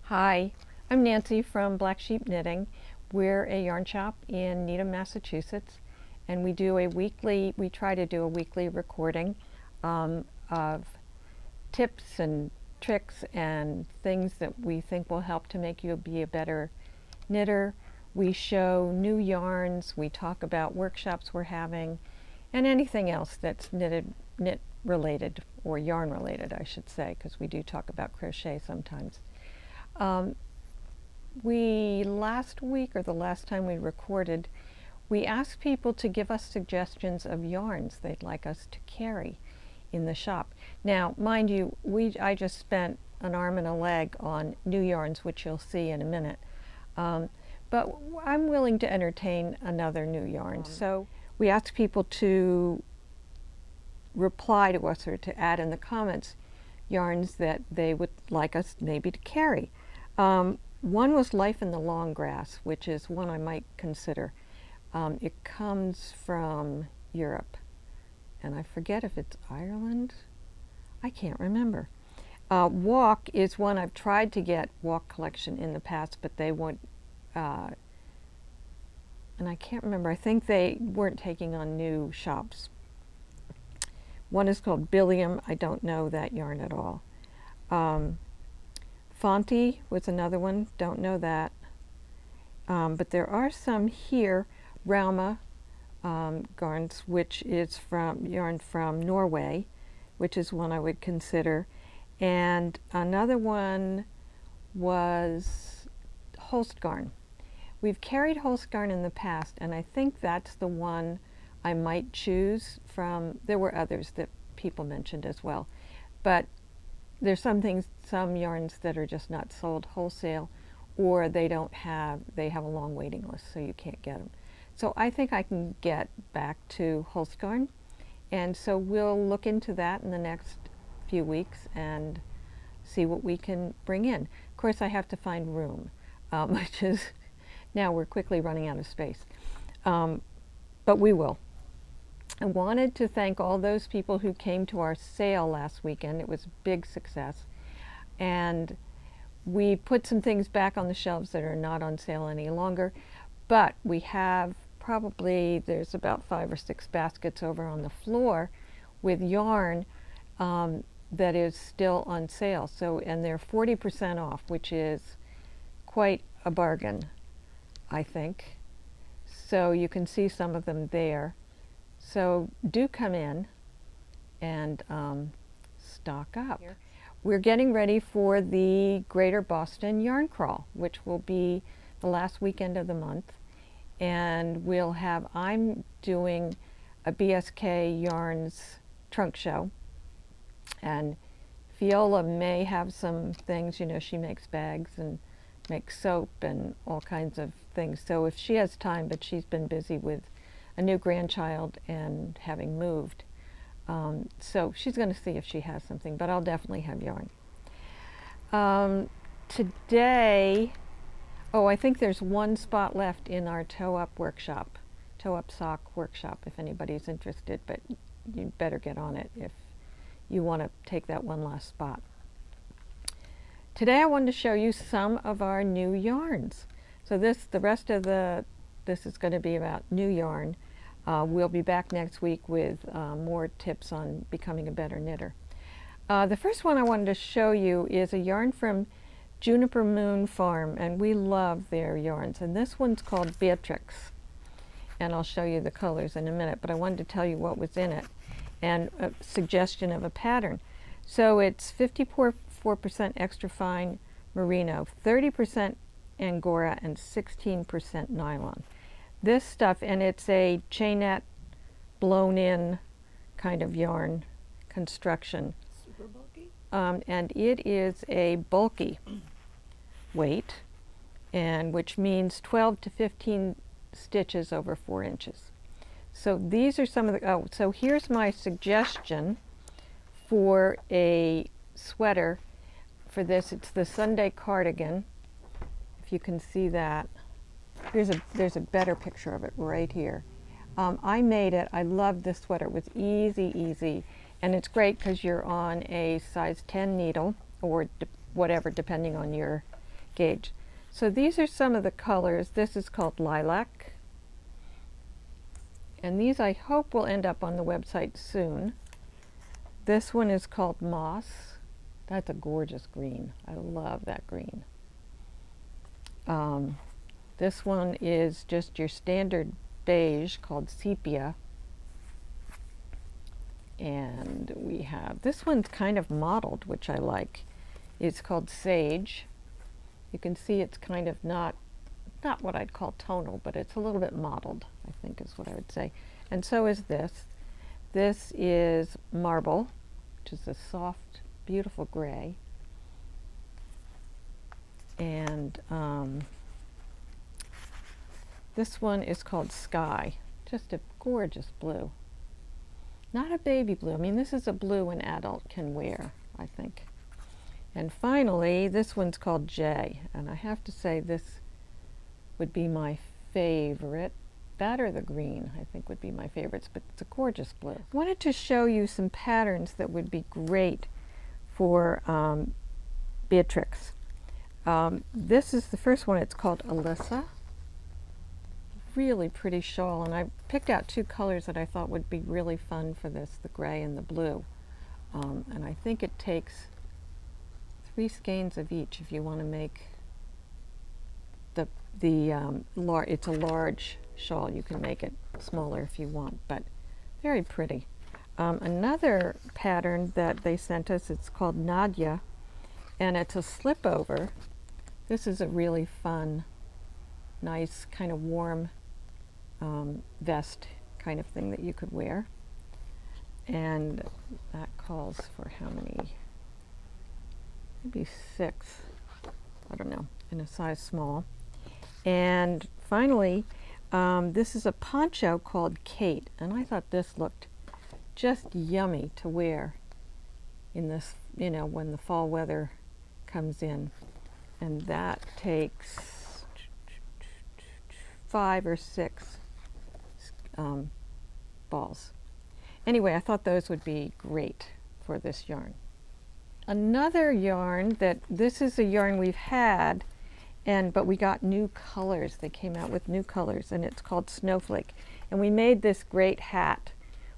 Hi, I'm Nancy from Black Sheep Knitting. We're a yarn shop in Needham, Massachusetts, and we try to do a weekly recording of tips and tricks and things that we think will help to make you be a better knitter. We show new yarns, we talk about workshops we're having, and anything else that's knit related, or yarn related, I should say, because we do talk about crochet sometimes. Last week, or the last time we recorded, we asked people to give us suggestions of yarns they'd like us to carry in the shop. Now, mind you, I just spent an arm and a leg on new yarns, which you'll see in a minute. But I'm willing to entertain another new yarn. So we asked people to reply to us or to add in the comments yarns that they would like us maybe to carry. One was Life in the Long Grass, which is one I might consider. It comes from Europe, and I forget if it's Ireland. I can't remember. Walk is one I've tried to get, Walk collection, in the past, but they won't, and I can't remember. I think they weren't taking on new shops. One is called Billiam. I don't know that yarn at all. Fonte was another one, don't know that. But there are some here, Rauma garns, which is yarn from Norway, which is one I would consider. And another one was Holst garn. We've carried Holst garn in the past, and I think that's the one I might choose from. There were others that people mentioned as well, but there's some yarns that are just not sold wholesale, or they have a long waiting list, so you can't get them. So I think I can get back to Holst garn, and so we'll look into that in the next few weeks and see what we can bring in. Of course, I have to find room, which is, now we're quickly running out of space, but we will. I wanted to thank all those people who came to our sale last weekend. It was a big success. And we put some things back on the shelves that are not on sale any longer. But we have there's about 5 or 6 baskets over on the floor with yarn that is still on sale. So, and they're 40% off, which is quite a bargain, I think. So you can see some of them there. So do come in and stock up. We're getting ready for the Greater Boston Yarn Crawl, which will be the last weekend of the month. And I'm doing a BSK Yarns trunk show. And Viola may have some things, she makes bags and makes soap and all kinds of things. So if she has time, but she's been busy with a new grandchild and having moved. So she's going to see if she has something, but I'll definitely have yarn. Today, I think there's one spot left in our toe-up sock workshop, if anybody's interested, but you'd better get on it if you want to take that one last spot. Today I wanted to show you some of our new yarns. So the rest of this is going to be about new yarn. We'll be back next week with more tips on becoming a better knitter. The first one I wanted to show you is a yarn from Juniper Moon Farm, and we love their yarns. And this one's called Beatrix. And I'll show you the colors in a minute, but I wanted to tell you what was in it and a suggestion of a pattern. So it's 54% extra fine merino, 30% angora, and 16% nylon. This stuff, and it's a chainette blown in kind of yarn construction. Super bulky? And it is a bulky weight, and which means 12 to 15 stitches over 4 inches. So these are some of the, so here's my suggestion for a sweater for this. It's the Sunday cardigan, if you can see that. There's a better picture of it right here. I made it. I love this sweater. It was easy, and it's great because you're on a size 10 needle, or whatever, depending on your gauge. So these are some of the colors. This is called lilac. And these I hope will end up on the website soon. This one is called moss. That's a gorgeous green. I love that green. This one is just your standard beige called sepia. And we have, this one's kind of mottled, which I like. It's called sage. You can see it's kind of not what I'd call tonal, but it's a little bit mottled, I think is what I would say. And so is this. This is marble, which is a soft, beautiful gray. And this one is called sky, just a gorgeous blue. Not a baby blue. I mean, this is a blue an adult can wear, I think. And finally, this one's called Jay, and I have to say this would be my favorite. That or the green, I think, would be my favorites, but it's a gorgeous blue. I wanted to show you some patterns that would be great for Beatrix. This is the first one. It's called Alyssa. Really pretty shawl, and I picked out two colors that I thought would be really fun for this, the gray and the blue. And I think it takes 3 skeins of each if you want to make it's a large shawl. You can make it smaller if you want, but very pretty. Another pattern that they sent us, it's called Nadia, and it's a slip over. This is a really fun, nice, kind of warm vest kind of thing that you could wear. And that calls for how many? Maybe 6, I don't know, in a size small. And finally, this is a poncho called Kate, and I thought this looked just yummy to wear in this, you know, when the fall weather comes in. And that takes 5 or 6 balls. Anyway, I thought those would be great for this yarn. Another yarn this is a yarn we've had, but we got new colors. They came out with new colors, and it's called Snowflake. And we made this great hat.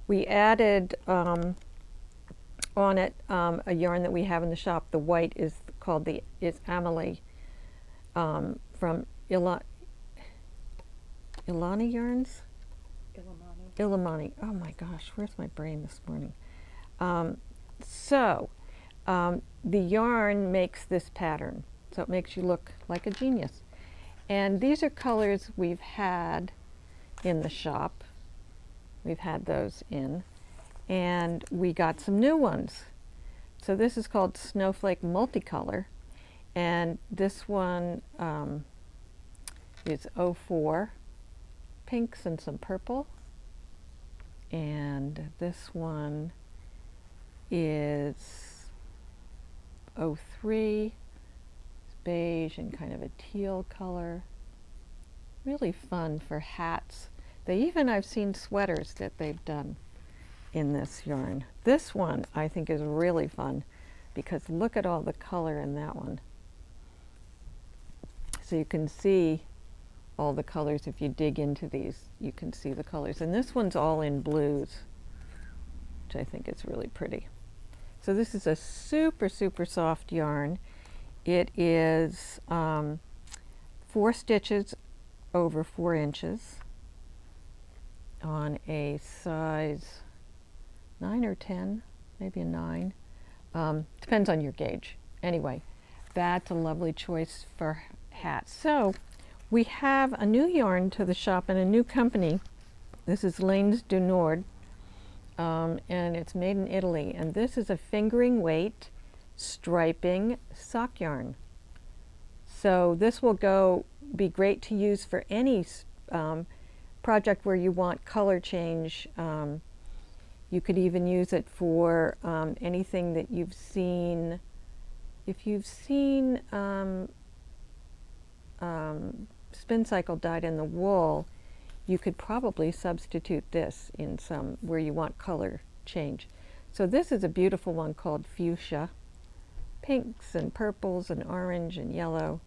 We added on it a yarn that we have in the shop. The white is Amelie from Ilani Yarns? Illimani. Oh my gosh, where's my brain this morning? The yarn makes this pattern, so it makes you look like a genius. And these are colors we've had in the shop. We've had those in. And we got some new ones. So this is called Snowflake Multicolor. And this one is 04 pinks and some purple. And this one is 03, beige and kind of a teal color. Really fun for hats. I've seen sweaters that they've done in this yarn. This one I think is really fun because look at all the color in that one. So you can see all the colors. If you dig into these, you can see the colors. And this one's all in blues, which I think is really pretty. So this is a super, super soft yarn. It is 4 stitches over 4 inches on a size 9 or 10, maybe a 9. Depends on your gauge. Anyway, that's a lovely choice for hats. So we have a new yarn to the shop and a new company. This is Linds Du Nord, and it's made in Italy. And this is a fingering weight striping sock yarn. So this will be great to use for any project where you want color change. You could even use it for anything that you've seen. If you've seen spin cycle dyed in the wool, you could probably substitute this in some where you want color change. So this is a beautiful one called Fuchsia. Pinks and purples and orange and yellow.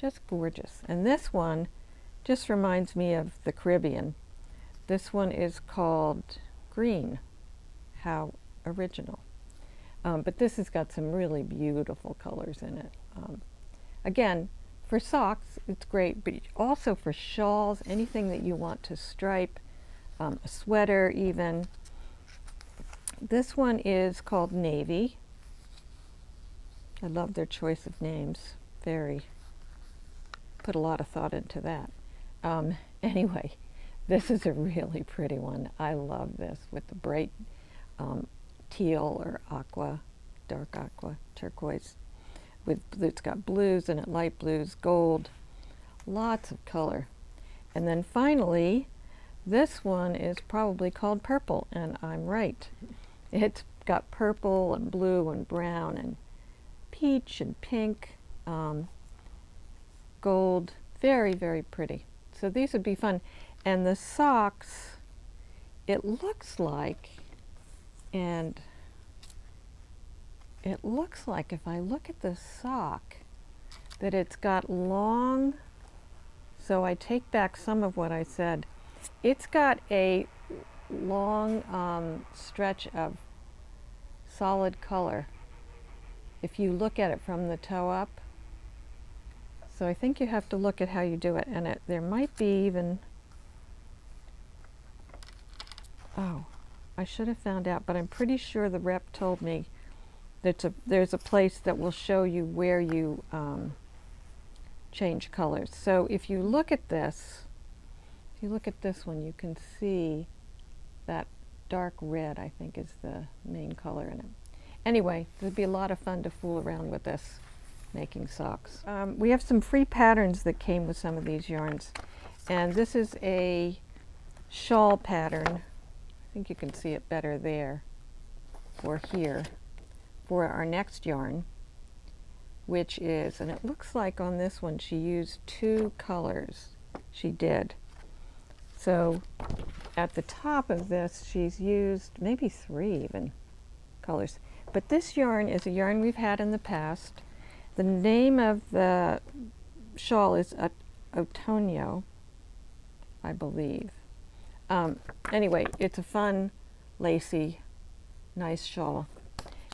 Just gorgeous. And this one just reminds me of the Caribbean. This one is called Green. How original. But this has got some really beautiful colors in it. Again, for socks, it's great, but also for shawls, anything that you want to stripe, a sweater even. This one is called Navy. I love their choice of names. Put a lot of thought into that. Anyway, this is a really pretty one. I love this with the bright teal or aqua, dark aqua, turquoise. It's got blues in it, light blues, gold, lots of color. And then finally, this one is probably called purple, and I'm right. It's got purple and blue and brown and peach and pink, gold, very, very pretty. So these would be fun. And the socks, it looks like, and it looks like if I look at the sock, that it's got long, so I take back some of what I said. It's got a long stretch of solid color if you look at it from the toe up. So I think you have to look at how you do it, and there might be even, oh, I should have found out, but I'm pretty sure the rep told me that there's a place that will show you where you change colors. So if you look at this, one, you can see that dark red, I think, is the main color in it. Anyway, it'd be a lot of fun to fool around with this, making socks. We have some free patterns that came with some of these yarns. And this is a shawl pattern. I think you can see it better there or here for our next yarn, which is, and it looks like on this one she used 2 colors. She did. So at the top of this she's used maybe 3 even colors. But this yarn is a yarn we've had in the past. The name of the shawl is Otonio, I believe. Anyway, it's a fun, lacy, nice shawl.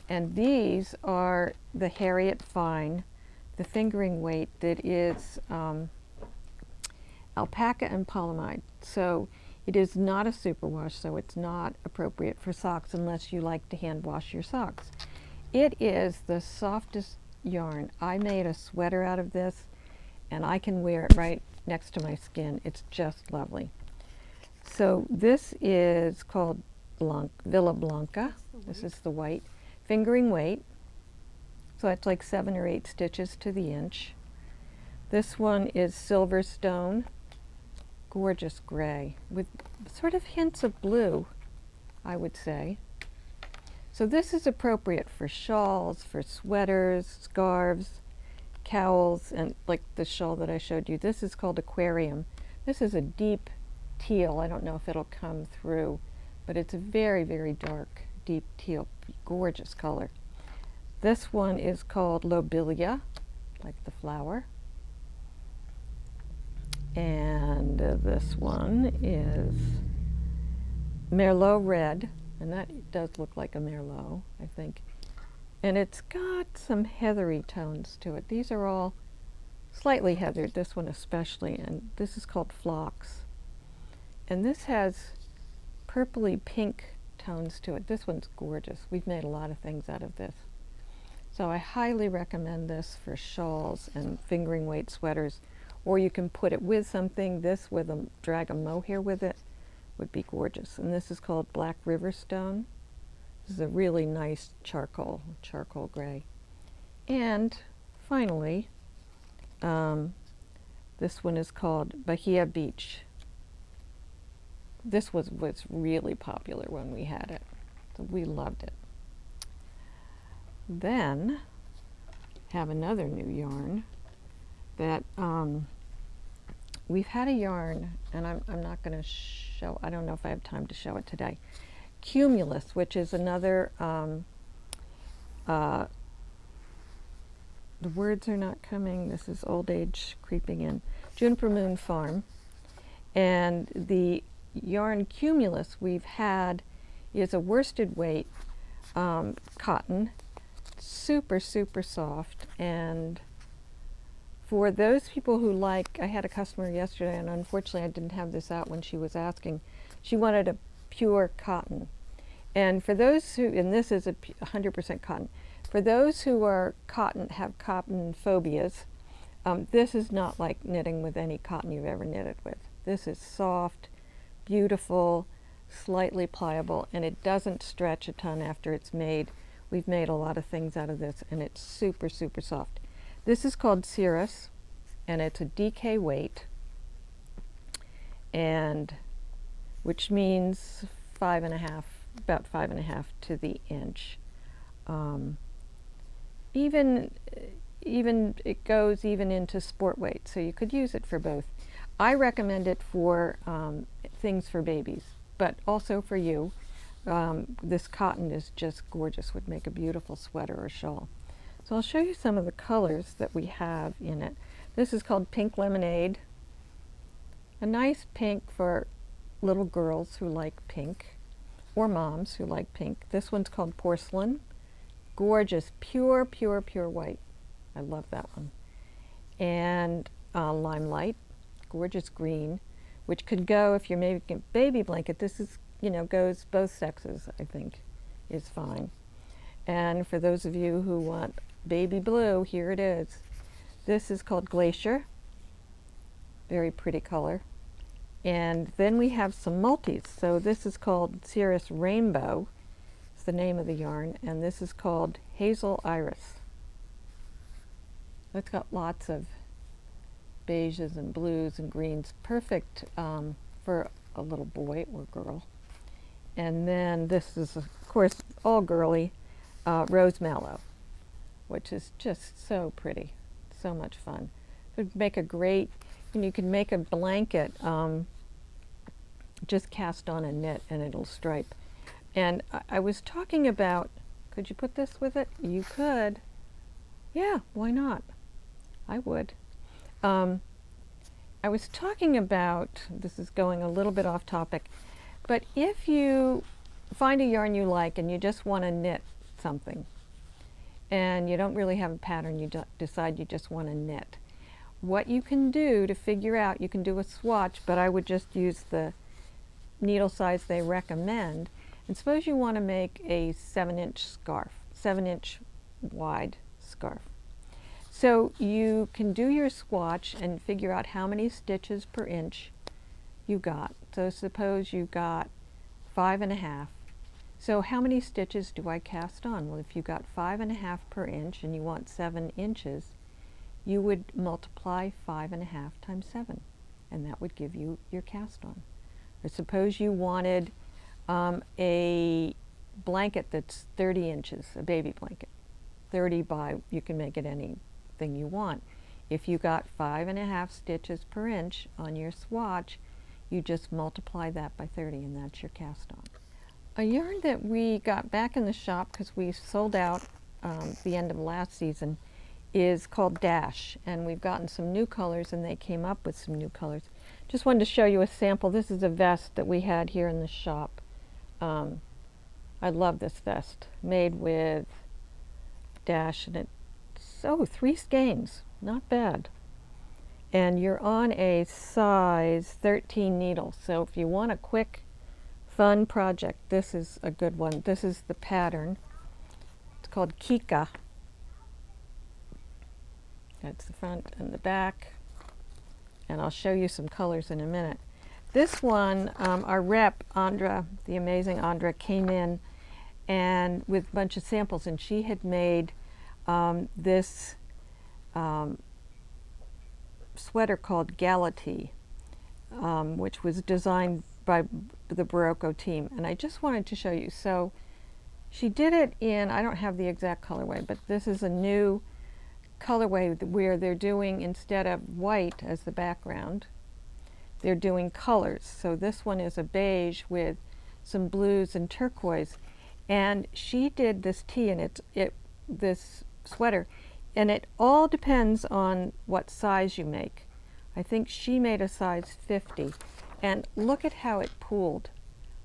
And these are the Harriet Vine, the fingering weight that is alpaca and polyamide. So it is not a superwash, so it's not appropriate for socks unless you like to hand wash your socks. It is the softest yarn. I made a sweater out of this, and I can wear it right next to my skin. It's just lovely. So this is called Villa Blanca. This is the white. Fingering weight. So it's like 7 or 8 stitches to the inch. This one is Silverstone. Gorgeous gray with sort of hints of blue, I would say. So this is appropriate for shawls, for sweaters, scarves, cowls, and like the shawl that I showed you. This is called Aquarium. This is a deep teal. I don't know if it'll come through, but it's a very, very dark, deep teal, gorgeous color. This one is called Lobelia, like the flower. And this one is Merlot Red, and that does look like a Merlot, I think. And it's got some heathery tones to it. These are all slightly heathered, this one especially, and this is called Phlox. And this has purpley pink tones to it. This one's gorgeous. We've made a lot of things out of this. So I highly recommend this for shawls and fingering weight sweaters, or you can put it with something. This with drag a mohair with it would be gorgeous. And this is called Black River Stone. This is a really nice charcoal gray. And finally, this one is called Bahia Beach. This was really popular when we had it, so we loved it. Then have another new yarn that we've had a yarn, and I'm not going to show, I don't know if I have time to show it today. Cumulus, which is another the words are not coming. This is old age creeping in. Juniper Moon Farm. And the yarn cumulus we've had is a worsted weight cotton, super, super soft. And for those people who like, I had a customer yesterday, and unfortunately I didn't have this out when she was asking. She wanted a pure cotton. And for those who, and this is 100% cotton, for those who are have cotton phobias, this is not like knitting with any cotton you've ever knitted with. This is soft, beautiful, slightly pliable, and it doesn't stretch a ton after it's made. We've made a lot of things out of this, and it's super, super soft. This is called Cirrus, and it's a DK weight, and which means 5.5, about 5.5 to the inch. Even it goes even into sport weight, so you could use it for both. I recommend it for things for babies, but also for you. This cotton is just gorgeous, would make a beautiful sweater or shawl. So I'll show you some of the colors that we have in it. This is called Pink Lemonade. A nice pink for little girls who like pink, or moms who like pink. This one's called Porcelain. Gorgeous, pure, pure, pure white. I love that one. And Limelight, gorgeous green, which could go, if you're making a baby blanket, this is, goes both sexes, I think, is fine. And for those of you who want baby blue, here it is. This is called Glacier, very pretty color. And then we have some multis. So this is called Cirrus Rainbow, it's the name of the yarn, and this is called Hazel Iris. It's got lots of beiges and blues and greens, perfect for a little boy or girl. And then this is, of course, all girly, Rose Mallow, which is just so pretty, so much fun. It would make a great, you can make a blanket, just cast on and knit, and it'll stripe. And I was talking about, could you put this with it? You could. Yeah, why not? I would. I was talking about, this is going a little bit off topic, but if you find a yarn you like and you just want to knit something, and you don't really have a pattern, you decide you just want to knit, what you can do to figure out, you can do a swatch, but I would just use the needle size they recommend. And suppose you want to make a 7-inch scarf, 7-inch wide scarf. So you can do your swatch and figure out how many stitches per inch you got. So suppose you got 5.5. So how many stitches do I cast on? Well, if you got 5.5 per inch and you want 7 inches, you would multiply 5.5 times 7, and that would give you your cast on. Or suppose you wanted a blanket that's 30 inches, a baby blanket. 30 by, you can make it anything you want. If you got 5.5 stitches per inch on your swatch, you just multiply that by 30, and that's your cast on. A yarn that we got back in the shop because we sold out the end of last season is called Dash, and we've gotten some new colors, and they came up with some new colors. Just wanted to show you a sample. This is a vest that we had here in the shop. I love this vest, made with Dash, and it's 3 skeins, not bad. And you're on a size 13 needle, so if you want a quick, fun project, this is a good one. This is the pattern. It's called Kika. That's the front and the back, and I'll show you some colors in a minute. This one, our rep, Andra, the amazing Andra, came in and with a bunch of samples, and she had made this sweater called Galatee, which was designed by the Barocco team, and I just wanted to show you. So she did it in, I don't have the exact colorway, but this is a new colorway where they're doing, instead of white as the background, they're doing colors. So this one is a beige with some blues and turquoise, and she did this tee, and this sweater and it all depends on what size you make. I think she made a size 50, and look at how it pooled.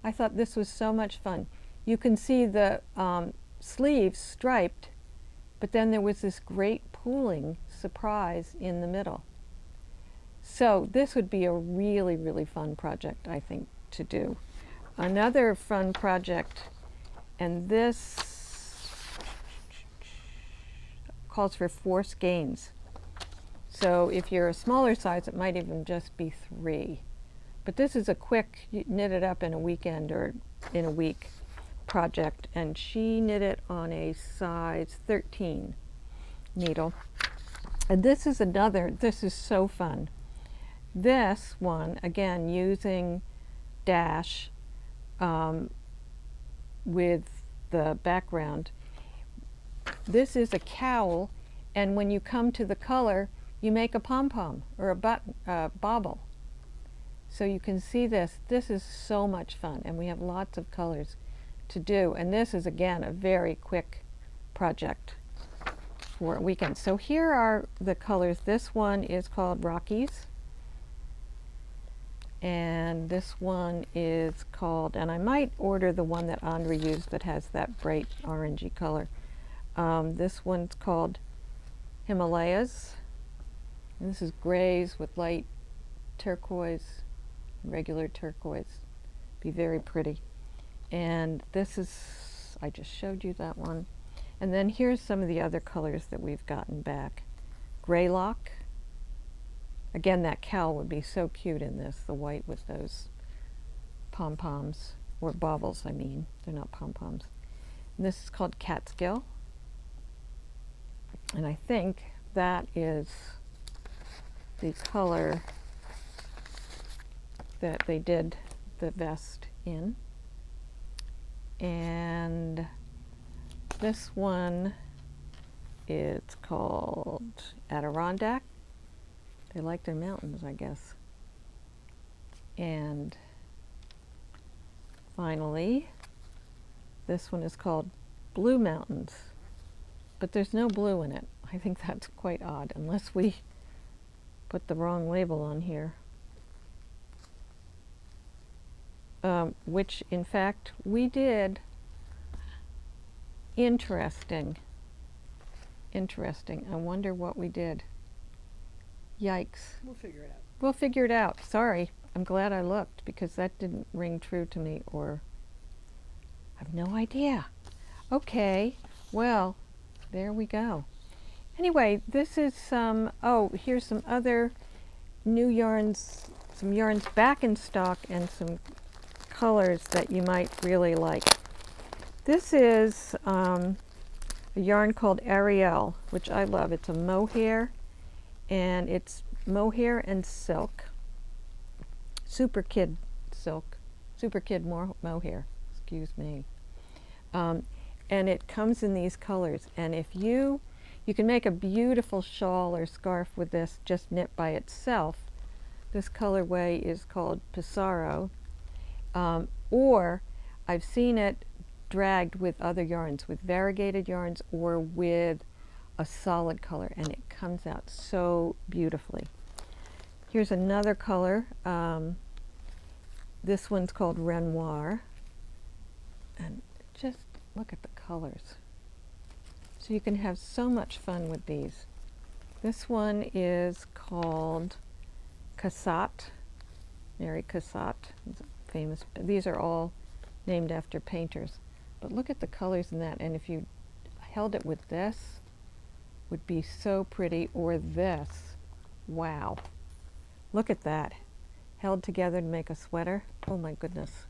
I thought this was so much fun. You can see the sleeves striped, but then there was this great pooling surprise in the middle. So this would be a really, really fun project, I think, to do. Another fun project, and this calls for force gains. So if you're a smaller size, it might even just be 3. But this is a quick, you knit it up in a weekend or in a week project, and she knit it on a size 13 needle. And this is another, this is so fun. This one, again, using dash with the background. This is a cowl, and when you come to the color, you make a pom-pom or a bauble. So you can see this. This is so much fun, and we have lots of colors to do. And this is, again, a very quick project for a weekend. So here are the colors. This one is called Rockies. And this one is called, and I might order the one that Andre used that has that bright orangey color. This one's called Himalayas. And this is grays with light turquoise, regular turquoise. Be very pretty. And this is, I just showed you that one. And then here's some of the other colors that we've gotten back. Graylock. Again, that cowl would be so cute in this, the white with those pom-poms, or baubles, I mean. They're not pom-poms. And this is called Catskill. And I think that is the color that they did the vest in. And this one is called Adirondack. They like their mountains, I guess. And finally, this one is called Blue Mountains. But there's no blue in it. I think that's quite odd, unless we put the wrong label on here. Which, in fact, we did. Interesting. Interesting. I wonder what we did. Yikes. We'll figure it out. We'll figure it out. Sorry. I'm glad I looked, because that didn't ring true to me, or I have no idea. Okay. Well, there we go. Anyway, this is some, oh, here's some other new yarns, some yarns back in stock, and some colors that you might really like. This is a yarn called Ariel, which I love. It's a mohair, and it's mohair and silk. Super Kid silk. Super Kid mohair, excuse me. And it comes in these colors. And if you can make a beautiful shawl or scarf with this just knit by itself. This colorway is called Pissarro. Or I've seen it dragged with other yarns, with variegated yarns or with a solid color, and it comes out so beautifully. Here's another color. This one's called Renoir. And just look at the colors. So you can have so much fun with these. This one is called Cassatt, Mary Cassatt, famous. These are all named after painters. But look at the colors in that, and if you held it with this, would be so pretty, or this. Wow. Look at that. Held together to make a sweater. Oh my goodness.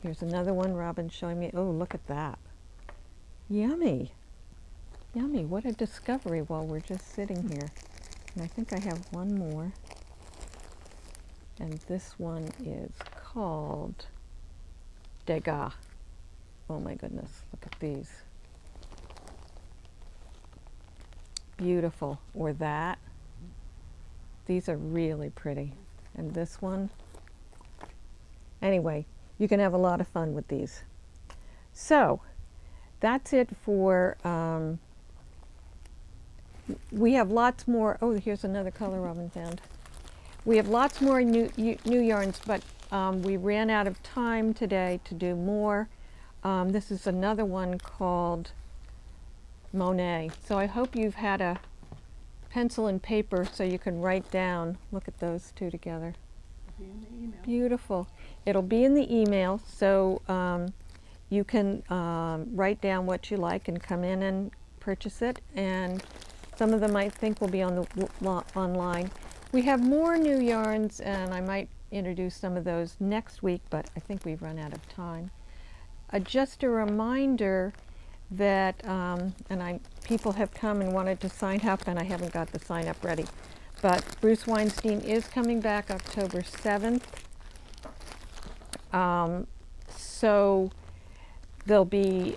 Here's another one Robin's showing me. Oh, look at that. Yummy. Yummy. What a discovery while we're just sitting here. And I think I have one more. And this one is called Degas. Oh my goodness, look at these. Beautiful. Or that. These are really pretty. And this one. Anyway, you can have a lot of fun with these. So, that's it for We have lots more. Oh, here's another color Robin found. We have lots more new yarns, but we ran out of time today to do more. This is another one called Monet. So I hope you've had a pencil and paper so you can write down. Look at those two together. It'll be in the email. Beautiful. It'll be in the email, so you can write down what you like and come in and purchase it. And some of them I think will be on the online. We have more new yarns, and I might introduce some of those next week, but I think we've run out of time. Just a reminder that, people have come and wanted to sign up, and I haven't got the sign up ready. But Bruce Weinstein is coming back October 7th. So there'll be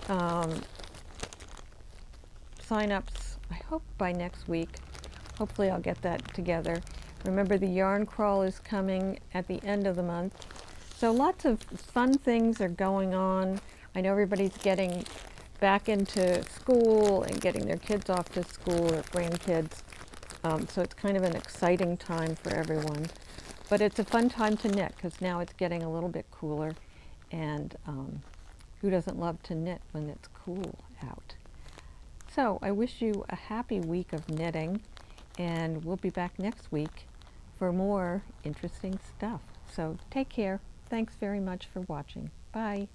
sign-ups, I hope, by next week. Hopefully I'll get that together. Remember, the yarn crawl is coming at the end of the month. So lots of fun things are going on. I know everybody's getting back into school and getting their kids off to school, or grandkids. So it's kind of an exciting time for everyone. But it's a fun time to knit, because now it's getting a little bit cooler. And who doesn't love to knit when it's cool out? So I wish you a happy week of knitting, and we'll be back next week for more interesting stuff. So take care. Thanks very much for watching. Bye.